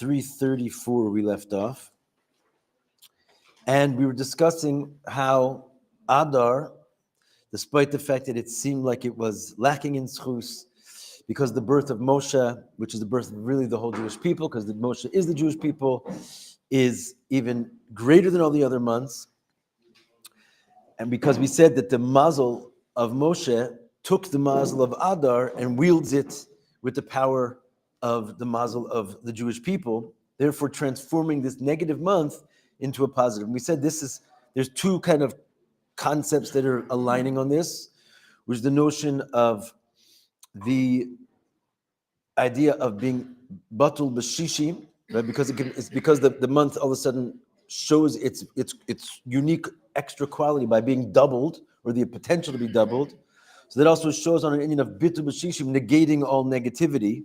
334 we left off. And we were discussing how Adar, despite the fact that it seemed like it was lacking in schus, because the birth of Moshe, which is the birth of really the whole Jewish people, because Moshe is the Jewish people, is even greater than all the other months. And because we said that the mazel of Moshe took the mazel of Adar and wields it with the power of the mazel of the Jewish people, therefore transforming this negative month into a positive. And we said there's two kind of concepts that are aligning on this, which is the notion of the idea of being batul b'shishi, right? Because it's because the month all of a sudden shows its unique extra quality by being doubled, or the potential to be doubled. So that also shows on an Indian of bitul b'shishim, negating all negativity,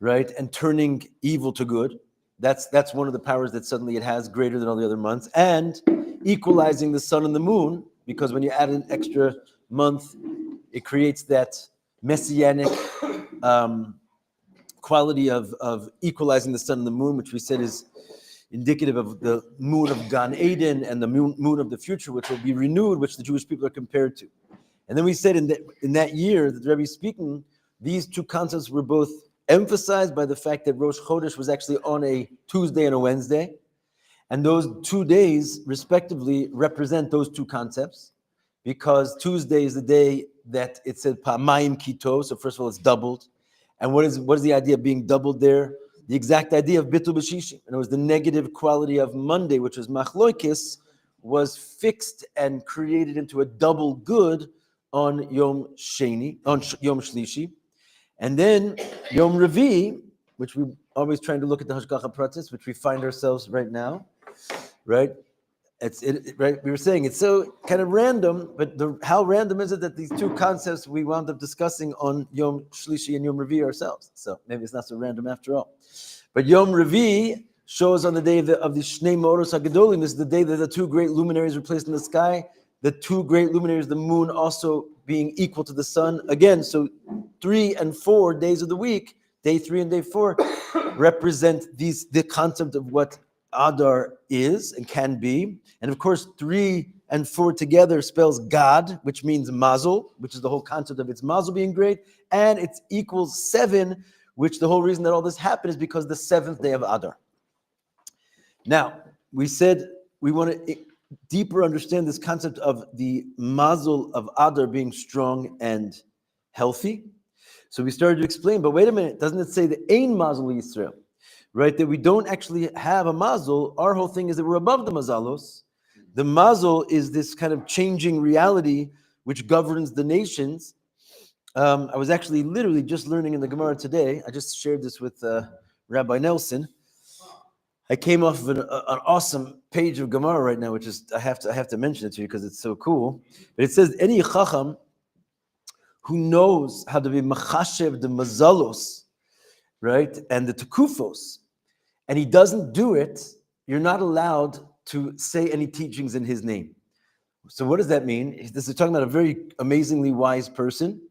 right, and turning evil to good. That's one of the powers that suddenly it has, greater than all the other months, and equalizing the sun and the moon, because when you add an extra month, it creates that messianic quality of equalizing the sun and the moon, which we said is indicative of the moon of Gan Eden and the moon of the future, which will be renewed, which the Jewish people are compared to. And then we said in that year that the Rabbi speaking, these two concepts were both emphasized by the fact that Rosh Chodesh was actually on a Tuesday and a Wednesday. And those 2 days, respectively, represent those two concepts, because Tuesday is the day that it said Pa'amayim Kito, so first of all, it's doubled. And what is the idea of being doubled there? The exact idea of Bitul B'Shishim. And it was the negative quality of Monday, which was Machloikis, was fixed and created into a double good on Yom Sheni, on Yom Shlishi. And then Yom Revi, which we always trying to look at the Hashgacha Pratis, which we find ourselves right now, right? Right. We were saying it's so kind of random, but how random is it that these two concepts we wound up discussing on Yom Shlishi and Yom Revi ourselves? So maybe it's not so random after all. But Yom Revi shows on the day of the Shnei Me'oros HaGedolim. This is the day that the two great luminaries were placed in the sky. The two great luminaries, the moon also being equal to the sun. Again, so 3 and 4 days of the week, day 3 and day 4, represent the concept of what Adar is and can be. And of course, 3 and 4 together spells God, which means mazel, which is the whole concept of its mazel being great. And it equals 7, which the whole reason that all this happened is because the 7th day of Adar. Now, we said we want to deeper understand this concept of the mazel of Adar being strong and healthy. So we started to explain, but wait a minute, doesn't it say the Ein Mazel Yisrael? Right, that we don't actually have a mazel. Our whole thing is that we're above the mazalos. The mazel is this kind of changing reality which governs the nations. I was actually literally just learning in the Gemara today. I just shared this with Rabbi Nelson. I came off of an awesome page of Gemara right now, which is I have to mention it to you because it's so cool. But it says any chacham who knows how to be machashev the mazalos, right, and the tekufos, and he doesn't do it, you're not allowed to say any teachings in his name. So what does that mean? This is talking about a very amazingly wise person,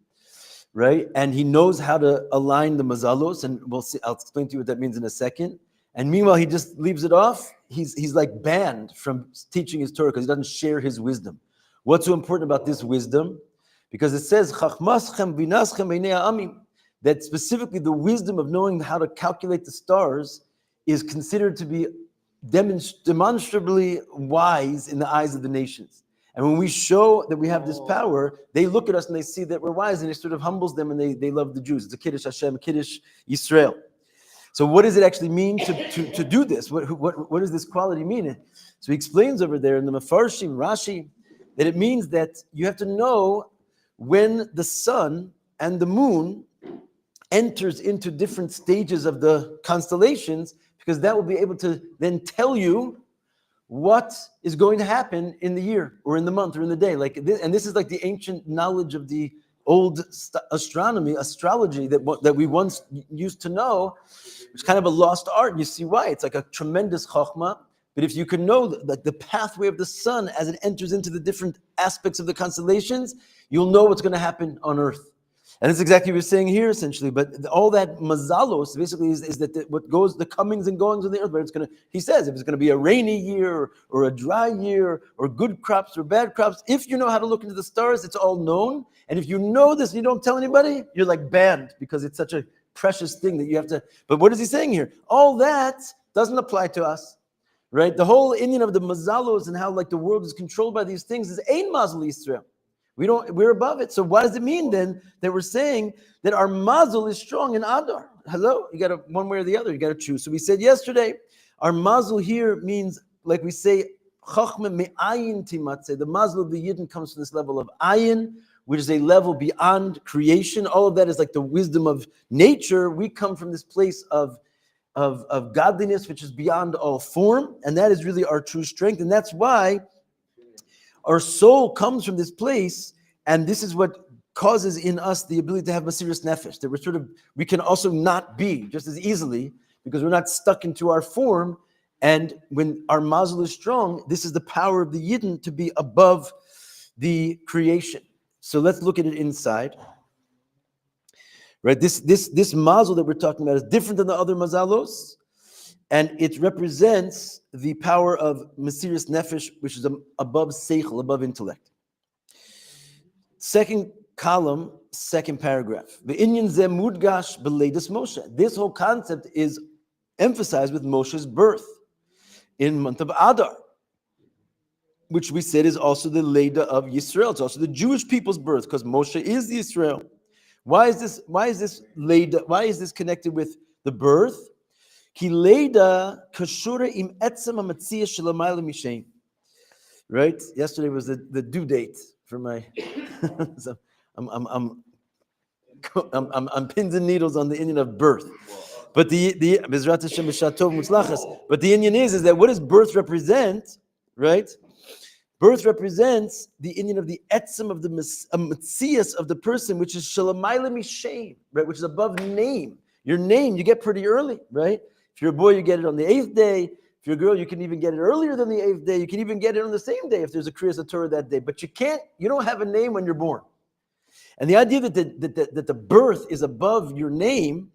right? And he knows how to align the mazalos, and we'll see. I'll explain to you what that means in a second. And meanwhile, he just leaves it off. He's like banned from teaching his Torah because he doesn't share his wisdom. What's so important about this wisdom? Because it says chachmaschem v'naschem b'nei ha'amim, that specifically the wisdom of knowing how to calculate the stars is considered to be demonstrably wise in the eyes of the nations. And when we show that we have this power, they look at us and they see that we're wise, and it sort of humbles them, and they love the Jews. It's a Kiddush Hashem, Kiddush Yisrael. So what does it actually mean to do this? What does this quality mean? So he explains over there in the Mefarshim, Rashi, that it means that you have to know when the sun and the moon enters into different stages of the constellations, because that will be able to then tell you what is going to happen in the year or in the month or in the day. Like this, and this is like the ancient knowledge of the old astrology that we once used to know. It's kind of a lost art, and you see why. It's like a tremendous chokhmah. But if you can know the pathway of the sun as it enters into the different aspects of the constellations, you'll know what's going to happen on Earth. And that's exactly what we're saying here, essentially. But all that mazalos basically is that what goes, the comings and goings of the earth, where it's going to, he says, if it's going to be a rainy year or a dry year or good crops or bad crops, if you know how to look into the stars, it's all known. And if you know this and you don't tell anybody, you're like banned because it's such a precious thing that you have to. But what is he saying here? All that doesn't apply to us, right? The whole Indian of the mazalos and how like the world is controlled by these things is ein mazal Yisrael. We're above it. So what does it mean then that we're saying that our mazel is strong in Adar? Hello? You got to, one way or the other, you got to choose. So we said yesterday, our mazel here means, like we say, chachma me'ayin timatze. The mazel of the Yidden comes from this level of ayin, which is a level beyond creation. All of that is like the wisdom of nature. We come from this place of godliness, which is beyond all form. And that is really our true strength. And that's why our soul comes from this place, and this is what causes in us the ability to have Mesiras Nefesh, that we can also not be just as easily because we're not stuck into our form. And when our mazel is strong, this is the power of the Yidden to be above the creation. So let's look at it inside. Right? This mazel that we're talking about is different than the other mazalos. And it represents the power of Mesiras Nefesh, which is above seichel, above intellect. Second column, second paragraph. Ve'inyan ze mudgash b'leidas Moshe. This whole concept is emphasized with Moshe's birth in month of Adar, which we said is also the Leida of Yisrael. It's also the Jewish people's birth, because Moshe is the Israel. Why is this Leida? Why is this connected with the birth? Ki leida kashura im etzem hamatzia shelamayla mishem. Right? Yesterday was the due date for my. So I'm pins and needles on the Indian of birth. But the Bezrat Hashem B'Shatov Mutzlachas. But the Indian is that what does birth represent? Right? Birth represents the Indian of the etzem of the matzias of the person, which is shelamayla mishem, right? Which is above name. Your name you get pretty early, right? If you're a boy, you get it on the 8th day. If you're a girl, you can even get it earlier than the 8th day. You can even get it on the same day if there's a Kriyas Torah that day. But you don't have a name when you're born. And the idea that the birth is above your name,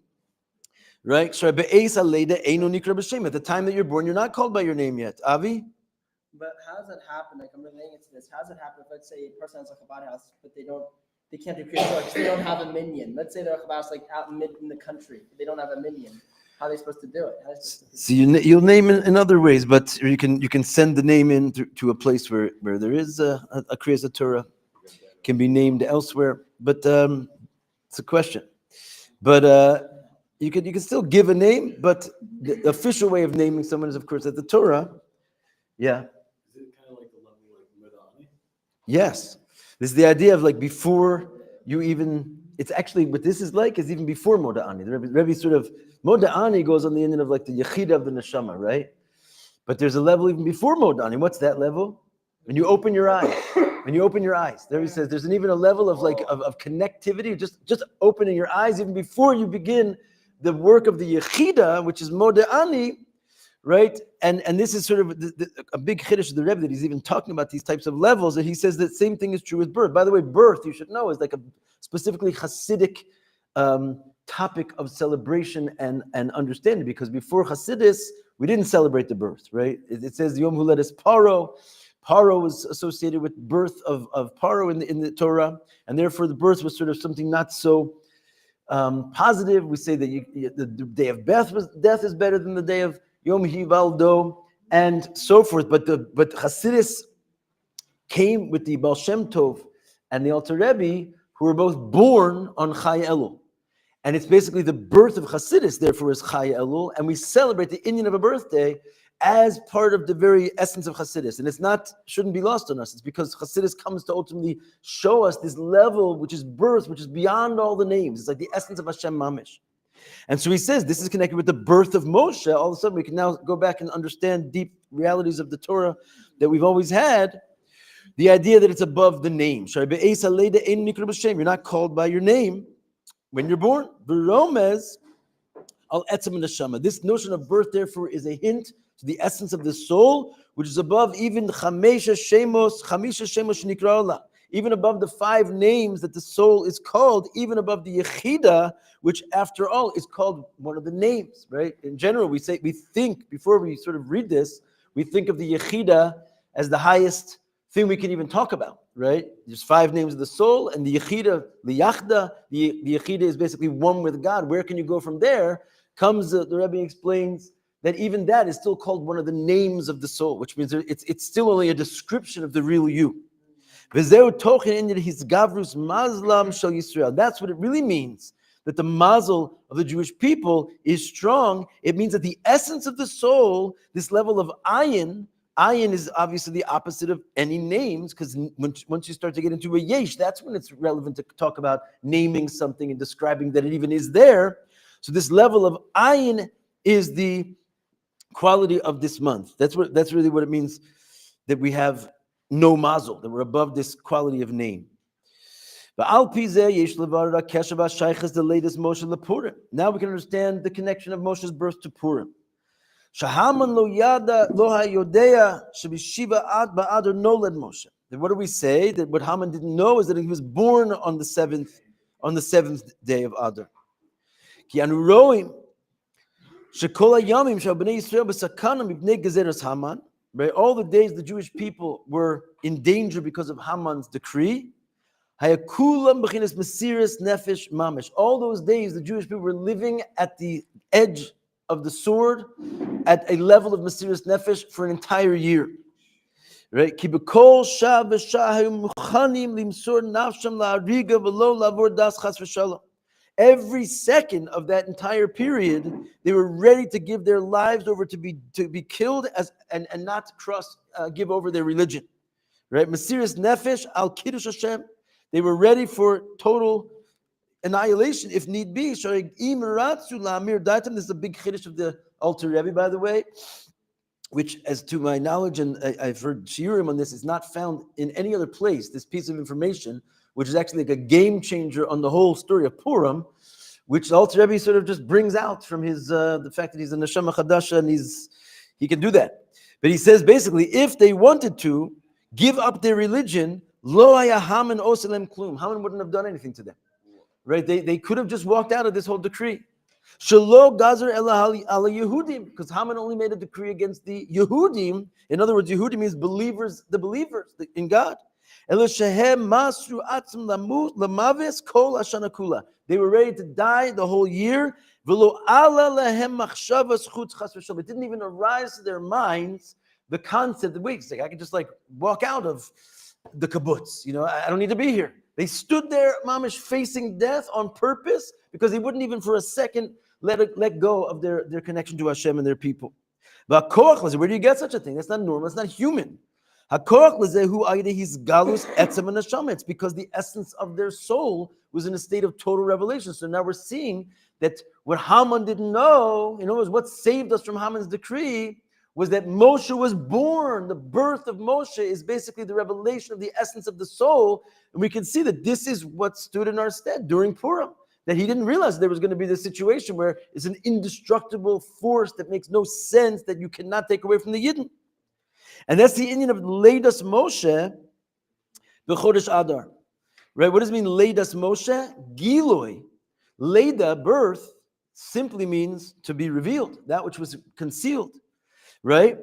right? At the time that you're born, you're not called by your name yet. Avi? But how does that happen? Like, I'm relating it to this. How does it happen if, let's say, a person has a Chabad house, but they can't do Kriyas Torah because they don't have a minyan? Let's say their Chabad house like out in the country. They don't have a minyan. How are they supposed to do it? So you'll name it in other ways, but you can send the name in to a place where there is a Kriyas Torah, can be named elsewhere. But it's a question. But you can still give a name, but the official way of naming someone is, of course, at the Torah. Yeah. Is it kind of like the level like Medani? Yes. This is the idea of like before you even. It's actually what this is like is even before Moda'ani. The Rabbi sort of Moda'ani goes on the end of like the Yechida of the Neshama, right? But there's a level even before Moda'ani. What's that level? When you open your eyes. When you open your eyes. There he says there's even a level of like of connectivity, just opening your eyes even before you begin the work of the Yechida, which is Moda'ani, right? And this is sort of a big chiddush of the Rebbe that he's even talking about these types of levels, and he says that same thing is true with birth. By the way, birth, you should know, is like a specifically Hasidic topic of celebration and understanding, because before Chassidus, we didn't celebrate the birth, right? It says Yom Huledes Paro. Paro was associated with birth of Paro in the Torah, and therefore the birth was sort of something not so positive. We say that the day of death is better than the day of Yom Hivaldo, and so forth. But Chassidus came with the Baal Shem Tov and the Alter Rebbe, who were both born on Chai Elul. And it's basically the birth of Chassidus, therefore, is Chai Elul. And we celebrate the Indian of a birthday as part of the very essence of Chassidus. And shouldn't be lost on us. It's because Chassidus comes to ultimately show us this level, which is birth, which is beyond all the names. It's like the essence of Hashem Mamish. And so he says this is connected with the birth of Moshe. All of a sudden, we can now go back and understand deep realities of the Torah that we've always had. The idea that it's above the name. You're not called by your name when you're born. This notion of birth, therefore, is a hint to the essence of the soul, which is above even chamisha shemos shenikra'ala. even above the 5 names that the soul is called, even above the Yechida, which after all is called one of the names, right? In general, we think, before we sort of read this, we think of the Yechida as the highest thing we can even talk about, right? There's 5 names of the soul, and the Yechida, Liyachda, the Yechida is basically one with God. Where can you go from there? Comes, the Rabbi explains that even that is still called one of the names of the soul, which means it's still only a description of the real you. That's what it really means, that the mazel of the Jewish people is strong. It means that the essence of the soul, this level of ayin is obviously the opposite of any names, because once you start to get into a yesh, that's when it's relevant to talk about naming something and describing that it even is there. So this level of ayin is the quality of this month. That's really what it means, that we have no mazel, that we're above this quality of name. Now we can understand the connection of Moshe's birth to Purim. What do we say? That what Haman didn't know is that he was born on the seventh day of Adar. Right? All the days the Jewish people were in danger because of Haman's decree. All those days the Jewish people were living at the edge of the sword, at a level of Mesiras Nefesh for an entire year. Right? Every second of that entire period, they were ready to give their lives over to be killed and not give over their religion. Right? Mesiras Nefesh al Kiddush Hashem. They were ready for total annihilation if need be. This is a big chiddush of the Alter Rebbe, by the way, which, as to my knowledge, and I've heard shiurim on this, is not found in any other place. This piece of information, which is actually like a game changer on the whole story of Purim, which the Alter Rebbe sort of just brings out from his the fact that he's a neshama chadasha and he can do that. But he says basically, if they wanted to give up their religion, lo haya Haman oselem klum, Haman wouldn't have done anything to them. Right? They could have just walked out of this whole decree. Shelo gazer ela ala Yehudim, because Haman only made a decree against the Yehudim. In other words, Yehudim means believers, the believers in God. They were ready to die the whole year. It didn't even arise to their minds the concept that, wait, I can just walk out of the kibbutz. I don't need to be here. They stood there, mamish, facing death on purpose, because they wouldn't even for a second let go of their connection to Hashem and their people. Where do you get such a thing? That's not normal. It's not human. It's because the essence of their soul was in a state of total revelation. So now we're seeing that what Haman didn't know, was what saved us from Haman's decree, was that Moshe was born. The birth of Moshe is basically the revelation of the essence of the soul. And we can see that this is what stood in our stead during Purim. That he didn't realize there was going to be this situation where it's an indestructible force that makes no sense, that you cannot take away from the Yidden. And that's the Indian of Leidas Moshe, B'chodesh Adar. Right? What does it mean, Leidas Moshe? Giloi. Leida, birth, simply means to be revealed, that which was concealed. Right?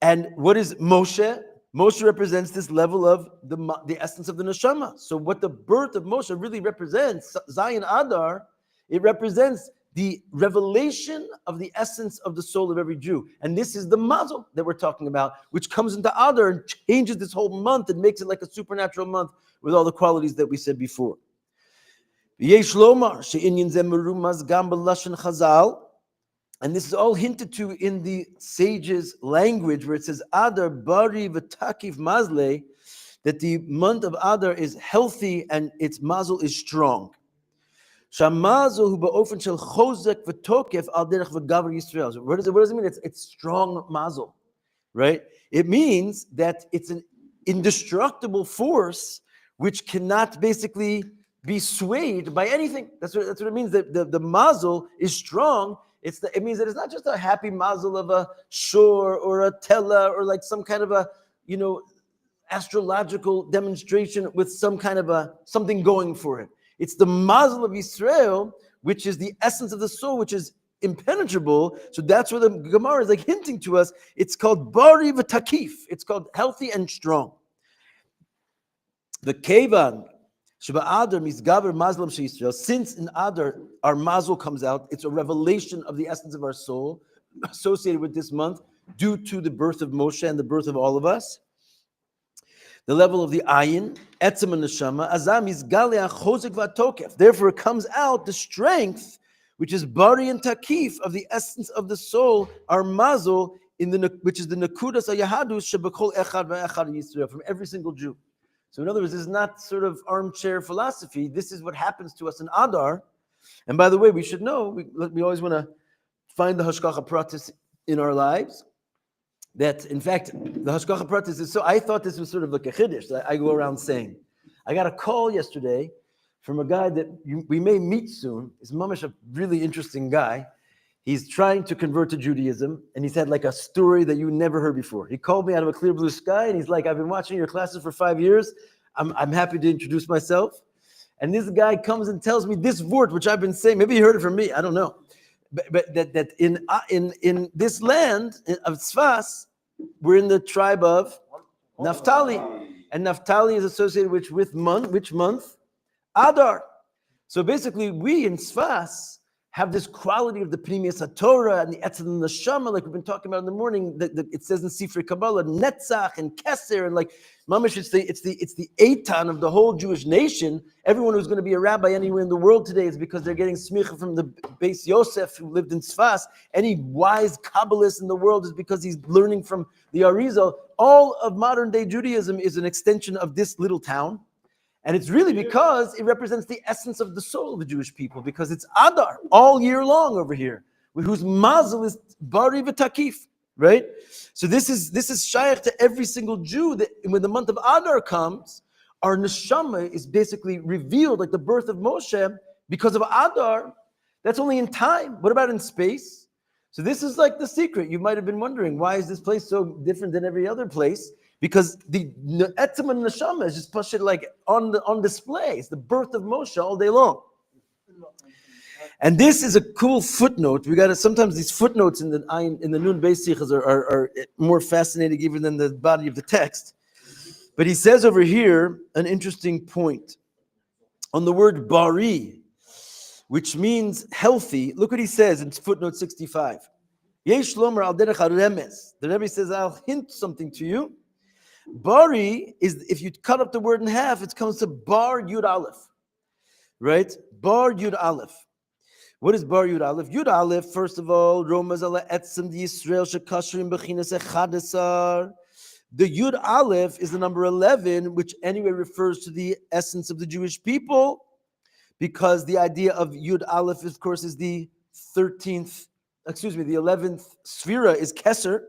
And what is Moshe? Moshe represents this level of the essence of the neshama. So what the birth of Moshe really represents, Zayin Adar, it represents the revelation of the essence of the soul of every Jew. And this is the mazel that we're talking about, which comes into Adar and changes this whole month and makes it like a supernatural month with all the qualities that we said before. Yesh lomar she'inyan ze merumaz gam b'lashon Chazal. And this is all hinted to in the sages' language, where it says Adar bari v'takiv mazle, that the month of Adar is healthy and its mazel is strong. Shamazel hu ba'ofen shel chozek v'tokef al derech v'gavar Yisrael. What does it mean? It's strong mazel, right? It means that it's an indestructible force which cannot basically be swayed by anything. That's what it means. That the mazel is strong. It means that it's not just a happy mazel of a shor or a tella or like some kind of a, astrological demonstration with some kind of something going for it. It's the mazel of Israel, which is the essence of the soul, which is impenetrable. So that's where the Gemara is like hinting to us. It's called bari v'takif. It's called healthy and strong. The kevan sheba adar misgaber mazlam she'Yisrael. Since in Adar our mazel comes out, it's a revelation of the essence of our soul associated with this month due to the birth of Moshe and the birth of all of us. The level of the ayin, etzem and neshama, azam is galea chozek v'atokef. Therefore, it comes out the strength, which is bari and takif of the essence of the soul, our mazel, which is the nakudas hayahadus shebekol echad ve'echad Yisrael, from every single Jew. So, in other words, this is not sort of armchair philosophy. This is what happens to us in Adar. And by the way, we should know we always want to find the hashgacha pratis in our lives. That, in fact, the hashgacha pratis is so. I thought this was sort of like a chiddush. I go around saying, I got a call yesterday from a guy that we may meet soon. He's mamish a really interesting guy. He's trying to convert to Judaism, and he's had like a story that you never heard before. He called me out of a clear blue sky, and he's like, "I've been watching your classes for 5 years. I'm happy to introduce myself." And this guy comes and tells me this word, which I've been saying. Maybe he heard it from me. I don't know. But that in this land of Tzfas, we're in the tribe of Naphtali, and Naphtali is associated with which month? Adar. So basically, we in Tzfas have this quality of the Pnimius HaTorah and the Etzem and the Neshama, like we've been talking about in the morning. It says in Sifrei Kabbalah, Netzach and Keser, and like Mamash, it's the Eitan of the whole Jewish nation. Everyone who's going to be a rabbi anywhere in the world today is because they're getting smicha from the Beis Yosef who lived in Tzfas. Any wise Kabbalist in the world is because he's learning from the Arizal. All of modern day Judaism is an extension of this little town. And it's really because it represents the essence of the soul of the Jewish people, because it's Adar all year long over here, whose mazel is bari v'takif, right? So this is shaykh to every single Jew, that when the month of Adar comes, our neshama is basically revealed, like the birth of Moshe, because of Adar. That's only in time. What about in space? So this is like the secret. You might have been wondering, why is this place so different than every other place? Because the etzem and neshama is just pushed like on display. It's the birth of Moshe all day long. And this is a cool footnote. We got to sometimes these footnotes in the Nun Beis Sichas are more fascinating even than the body of the text. But he says over here an interesting point on the word bari, which means healthy. Look what he says in footnote 65. Yesh lomer al derech haremes. The Rebbe says, I'll hint something to you. Bari is, if you cut up the word in half, it comes to bar yud aleph, right? Bar yud aleph. What is bar yud aleph? Yud aleph, first of all, romaz ala etzem di Yisrael shekashrim bechinas echadesar. The yud aleph is the number 11, which anyway refers to the essence of the Jewish people, because the idea of yud aleph, of course, is the 11th sphera is Keser.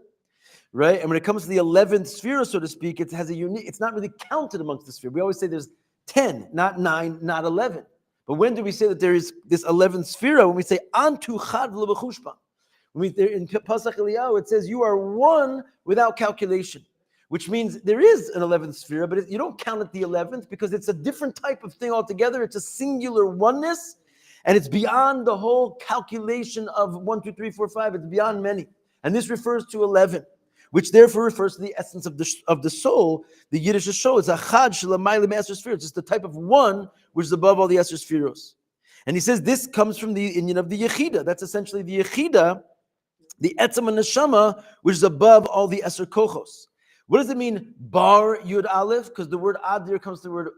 Right, and when it comes to the 11th sphere, so to speak, it has a unique. It's not really counted amongst the sphere. We always say there's 10, not 9, not 11. But when do we say that there is this 11th sphere? When we say Antu Chad L'Bechushba. In Pasach Eliyahu, it says you are one without calculation, which means there is an 11th sphere, but you don't count it the 11th because it's a different type of thing altogether. It's a singular oneness, and it's beyond the whole calculation of 1, 2, 3, 4, 5. It's beyond many, and this refers to 11. Which therefore refers to the essence of the soul. The Yiddish soul is a chad shelamayla me'aser spheros. It's the type of one which is above all the eser spheros. And he says this comes from the Indian of the Yechida. That's essentially the Yechida, the etzem and neshama, which is above all the eser kochos. What does it mean, bar yud aleph? Because the word adir comes to the word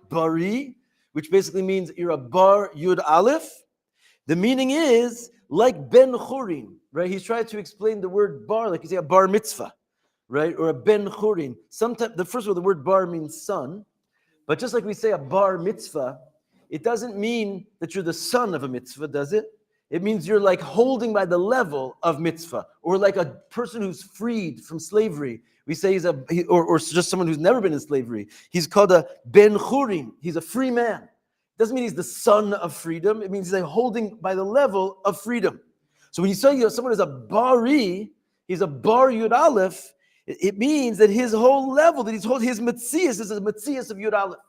bari, which basically means you're a bar yud aleph. The meaning is like ben churin. Right, he's trying to explain the word bar, like you say a bar mitzvah, right, or a ben churin. Sometimes, first of all, the word bar means son, but just like we say a bar mitzvah, it doesn't mean that you're the son of a mitzvah, does it? It means you're like holding by the level of mitzvah, or like a person who's freed from slavery. We say or just someone who's never been in slavery. He's called a ben churin. He's a free man. It doesn't mean he's the son of freedom. It means he's like holding by the level of freedom. So when you say someone is a bari, he's a bar yud aleph, It means that his whole level, that he's holding his Metzias is a Metzias of Yud Aleph,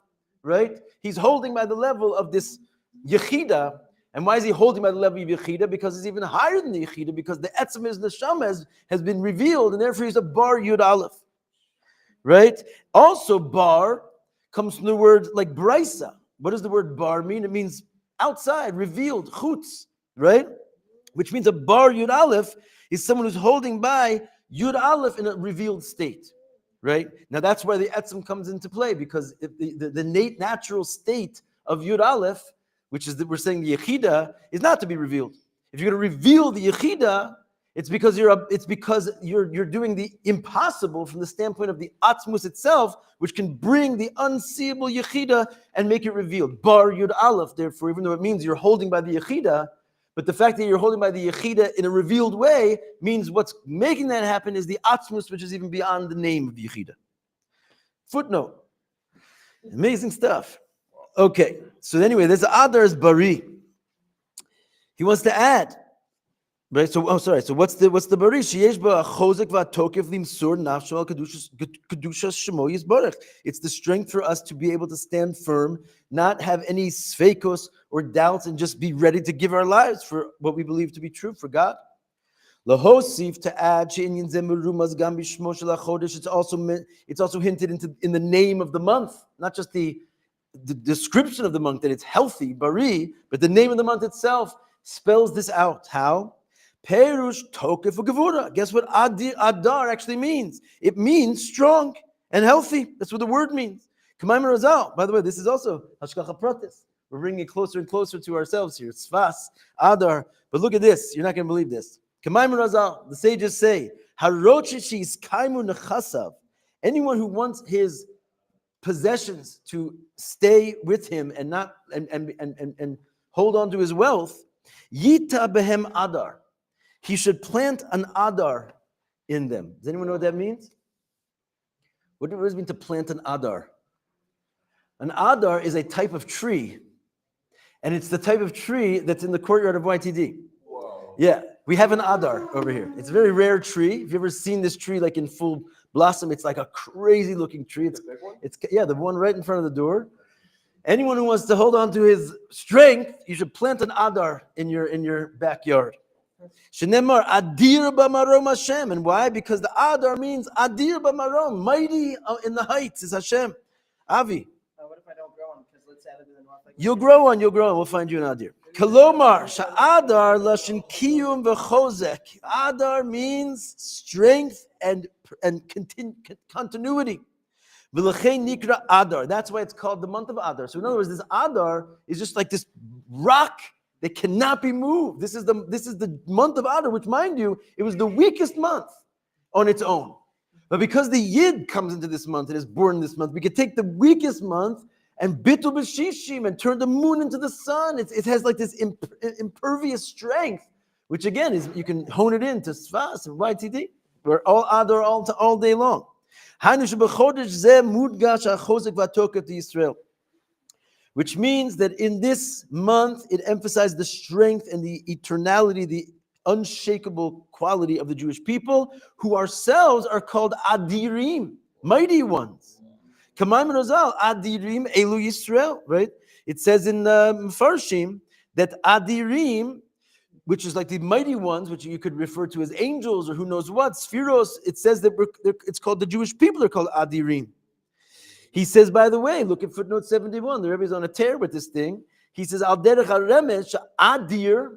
right? He's holding by the level of this Yechida. And why is he holding by the level of Yechida? Because it's even higher than the Yechida, because the Etzem his Neshama has been revealed, and therefore he's a Bar Yud Aleph, right? Also, Bar comes from the word like Braisa. What does the word Bar mean? It means outside, revealed, Chutz, right? Which means a Bar Yud Aleph is someone who's holding by Yud Aleph in a revealed state, right? Now that's where the Etzem comes into play, because if the natural state of Yud Aleph, which is that we're saying the Yechida, is not to be revealed. If you're going to reveal the Yechida, it's because you're doing the impossible from the standpoint of the Atzmus itself, which can bring the unseeable Yechida and make it revealed. Bar Yud Aleph, therefore, even though it means you're holding by the Yechida, but the fact that you're holding by the Yechida in a revealed way means what's making that happen is the Atzmus, which is even beyond the name of the Yechida. Footnote. Amazing stuff. Okay, so anyway, there's Adar's Bari. He wants to add, right? So, So what's the Bari? Sheyesh ba chozek v'atokef limsur nafsho al kedushas shemo yisborech. It's the strength for us to be able to stand firm, not have any sveikos or doubts, and just be ready to give our lives for what we believe to be true for God. Lahosif, to add, it's also hinted in the name of the month, not just the description of the month, that it's healthy, bari, but the name of the month itself spells this out. How? Perush tokef ugevura. Guess what Adar actually means? It means strong and healthy. That's what the word means. Kamayim Razal. By the way, this is also Hashkacha Pratis. We're bringing it closer and closer to ourselves here. Tzfas, Adar. But look at this. You're not going to believe this. Kamayim Razal. The sages say, Harochishis kaimu nechasav. Anyone who wants his possessions to stay with him and not and hold on to his wealth, Yita behem Adar. He should plant an Adar in them. Does anyone know what that means? What does it mean to plant an Adar? An Adar is a type of tree, and it's the type of tree that's in the courtyard of YTD. Whoa. Yeah, we have an Adar over here. It's a very rare tree. If you've ever seen this tree like in full blossom, it's like a crazy looking tree. It's the one right in front of the door. Anyone who wants to hold on to his strength, you should plant an Adar in your backyard. Shenemar Adir B'Marom Hashem. And why? Because the Adar means Adir B'Marom, mighty in the heights is Hashem. Avi. What if I don't grow one? Because let's say I live in the north. You'll grow one. We'll find you an Adir. Kalomar Sha'adar Lashon Kiyum V'Chozek. Adar means strength and continuity. V'Lechei Nikra Adar. That's why it's called the month of Adar. So in other words, this Adar is just like this rock that cannot be moved. This is the month of Adar, which, mind you, it was the weakest month on its own. But because the Yid comes into this month and is born this month, we could take the weakest month and bitul b'shishim and turn the moon into the sun. It has like this impervious strength, which again is you can hone it into Sfas and YTD. We're all Adar all day long. Which means that in this month, it emphasized the strength and the eternality, the unshakable quality of the Jewish people, who ourselves are called Adirim, mighty ones. Kamayim Rozal, Adirim Elu Yisrael, right? It says in Mefarshim that Adirim, which is like the mighty ones, which you could refer to as angels or who knows what, Spheros, it says that it's called the Jewish people are called Adirim. He says, by the way, look at footnote 71. The Rebbe is on a tear with this thing. He says, Al derech haremesh adir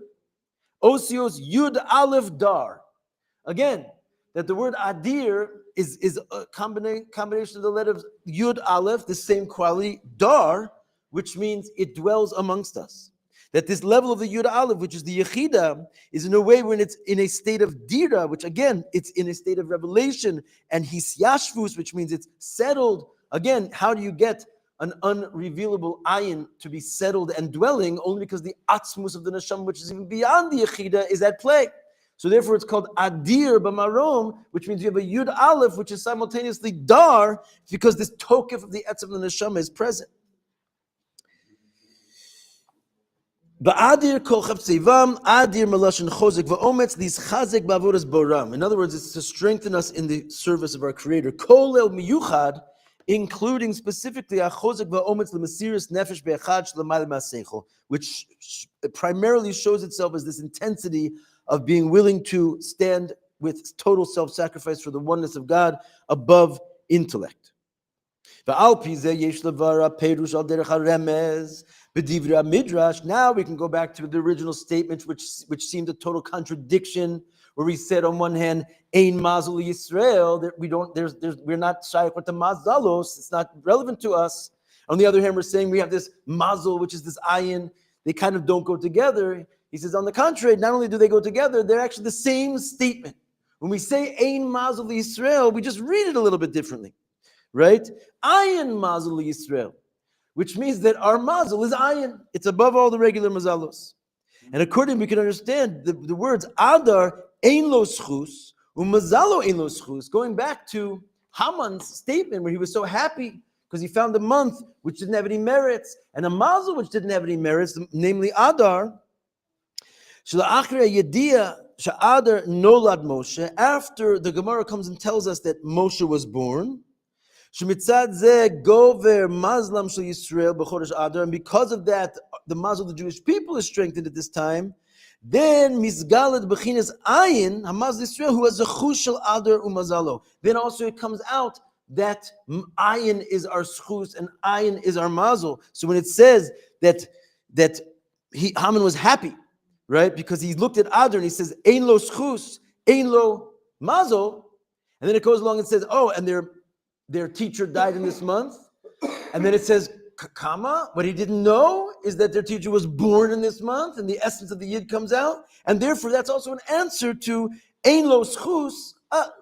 osios yud aleph dar. Again, that the word adir is a combination of the letters yud aleph, the same quality, dar, which means it dwells amongst us. That this level of the yud aleph, which is the yechida, is in a way when it's in a state of dira, which again, it's in a state of revelation, and hisyashvus, which means it's settled. Again, how do you get an unrevealable ayin to be settled and dwelling? Only because the atzmus of the neshama, which is even beyond the yechida, is at play. So therefore, it's called adir b'marom, which means you have a yud aleph, which is simultaneously dar, because this tokef of the etz of the neshama is present. Ba'adir kol chapsevam, adir malashon chozek va'ometz, these chazek ba'avodas boram. In other words, it's to strengthen us in the service of our Creator. Kol el miyuchad, including specifically achozek va'ometz lemesiris nefesh be'echad shlemayel ma'aseichel, which primarily shows itself as this intensity of being willing to stand with total self-sacrifice for the oneness of God above intellect. Now we can go back to the original statement, which seemed a total contradiction, where we said on one hand, "Ein Mazel Yisrael," that we're not shaykh with the mazalos; it's not relevant to us. On the other hand, we're saying we have this mazel, which is this ayin. They kind of don't go together. He says, on the contrary, not only do they go together, they're actually the same statement. When we say Ein Mazel Yisrael, we just read it a little bit differently. Right? Ayin Mazel Yisrael, which means that our mazel is ayin. It's above all the regular mazalos. And according, we can understand the words Adar ein lo schus, umazalo ein lo schus, going back to Haman's statement where he was so happy because he found a month which didn't have any merits and a mazel which didn't have any merits, namely Adar. Shla'achre yediyah sha'adar nolad Moshe. After the Gemara comes and tells us that Moshe was born, and because of that, the mazel of the Jewish people is strengthened at this time. Then misgalad bechinas ayin hamaz Yisrael who has a chushel adar umazalo. Then also it comes out that ayin is our schus and ayin is our mazel. So when it says that Haman was happy, right, because he looked at adar and he says ein lo schus, ein lo mazel, and then it goes along and says, oh, and their teacher died in this month. And then it says, Kama, what he didn't know is that their teacher was born in this month, and the essence of the Yid comes out. And therefore, that's also an answer to Ein lo schus.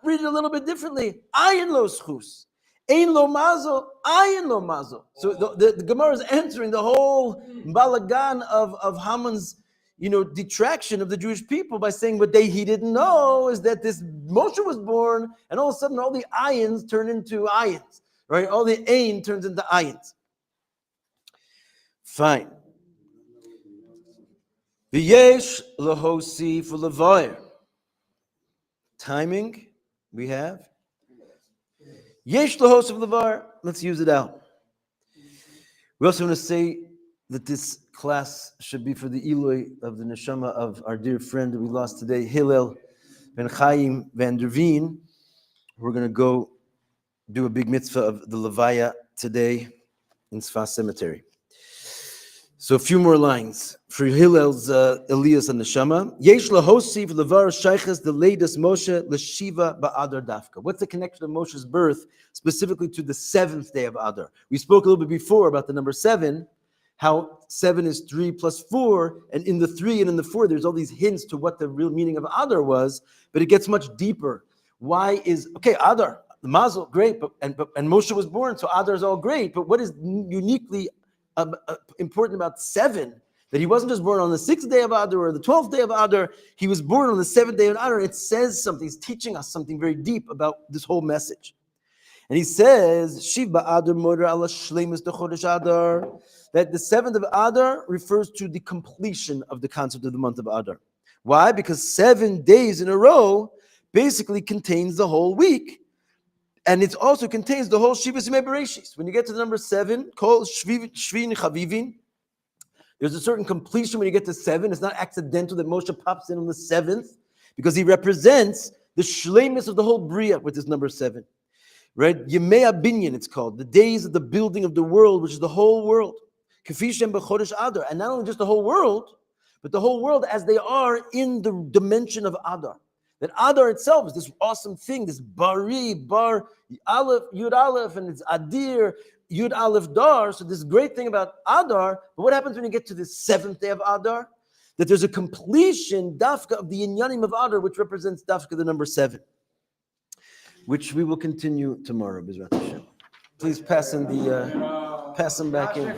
Read it a little bit differently. Ayin lo schus. Ein lo mazel. Ayin lo mazel. So the Gemara is answering the whole balagan of Haman's detraction of the Jewish people by saying what he didn't know is that this Moshe was born, and all of a sudden all the ayins turn into ayins, right? All the ain turns into ayins. Fine. V'yesh lahosi for levayr. Timing we have. Yesh lahosi for levayr. Let's use it out. We also want to say that this class should be for the Eloi of the neshama of our dear friend that we lost today, Hillel ben Chaim van der Veen. We're going to go do a big mitzvah of the Levaya today in Sfas Cemetery. So a few more lines for Hillel's Elias and neshama. Yesh lahosi v'levar shayches the latest Moshe l'shiva ba'adar dafka. What's the connection of Moshe's birth specifically to the 7th day of Adar? We spoke a little bit before about the number 7. How 7 is 3 plus 4, and in the 3 and in the 4, there's all these hints to what the real meaning of Adar was, but it gets much deeper. Why is, Adar, the Mazel, great, and Moshe was born, so Adar is all great, but what is uniquely important about 7, that he wasn't just born on the 6th day of Adar or the 12th day of Adar, he was born on the 7th day of Adar. It says something, he's teaching us something very deep about this whole message. And he says, Shiv ba'adar moder ala shleimus de chodesh Adar, that the 7th of Adar refers to the completion of the concept of the month of Adar. Why? Because 7 days in a row basically contains the whole week. And it also contains the whole Shivas Yimei Bereshis. When you get to the number 7, called Shvin Chavivin, there's a certain completion when you get to 7. It's not accidental that Moshe pops in on the 7th, because he represents the shleimus of the whole Bria with this number 7. Right? Yemei Binyan, it's called. The days of the building of the world, which is the whole world. And not only just the whole world, but the whole world as they are in the dimension of Adar. That Adar itself is this awesome thing, this Bari, Bar, Aleph, Yud Aleph, and it's Adir, Yud Aleph Dar. So this great thing about Adar, but what happens when you get to the 7th day of Adar? That there's a completion, Dafka, of the Inyanim of Adar, which represents Dafka, the number 7. Which we will continue tomorrow, B'ezrat Hashem. Please pass them back in.